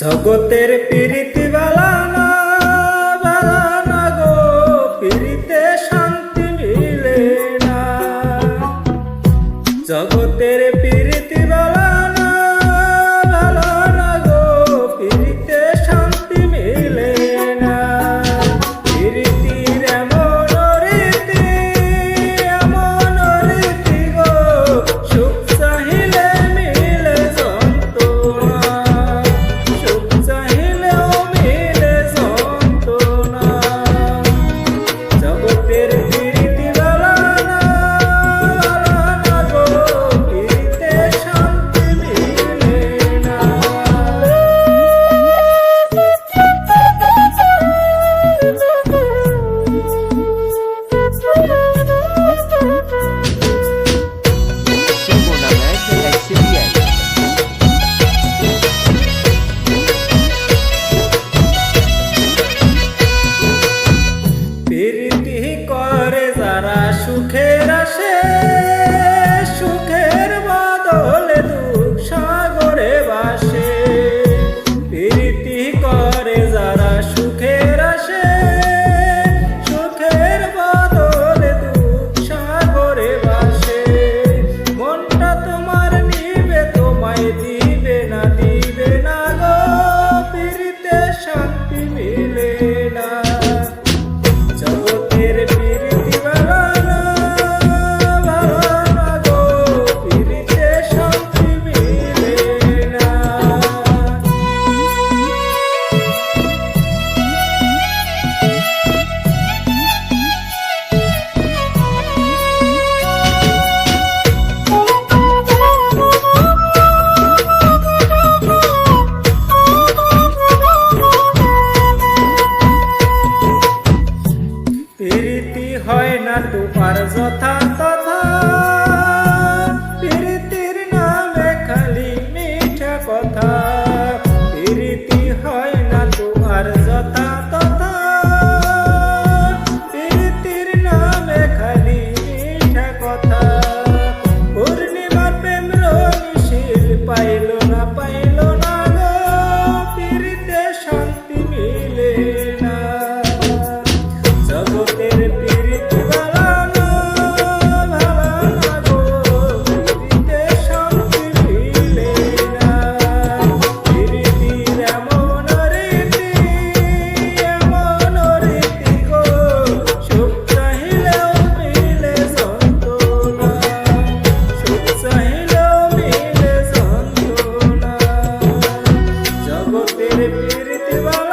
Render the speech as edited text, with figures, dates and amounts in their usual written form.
জগতের প্রীতি বালানা বালানা গো, প্রীতিতে শান্তি মিলে না। জগতের প্রীতি বালানা বালানা গো, প্রীতিতে শান্তি মিলে না। প্রীতির এমন রীতি গো, সুখ চাহিলে মিলে যন্ত্রণা, সুখ চাহিলেও মিলে যন্ত্রণা। জগতের প্রীতি বালানা বালানা গো, প্রীতিতে শান্তি মিলে না। প্রীতি করে যারা সুখের আসে, সুখের বদলে দুঃখ সাগরে বাসে। প্রীতি করে যারা সুখের আসে, সুখের বদলে দুঃখ সাগরে বাসে। মনটা তোমার নিবে, তোমায় দিবে না গো, প্রীতিতে শান্তি মিলে না। জগতের প্রীতি বালানা বালানা গো, প্রীতিতে শান্তি মিলে না। প্রীতি হয় না তোমার যথা তথা, প্রীতির নামে খালি মিঠা কথা। প্রীতি হয় না তোমার যথা তথা, প্রীতির নামে খালি মিঠা কথা। পূর্ণিমার প্রেম রঙিশীল পাইল না গো, প্রীতিতে শান্তি মিলে না। জগতের প্রীতি বালানা বালানা গো, প্রীতিতে শান্তি মিলে না। প্রীতির এমন রীতি গো, সুখ চাহিলেও মিলে যন্ত্রণা, সুখ চাহিলেও মিলে যন্ত্রণা। জগতের প্রীতি বালানা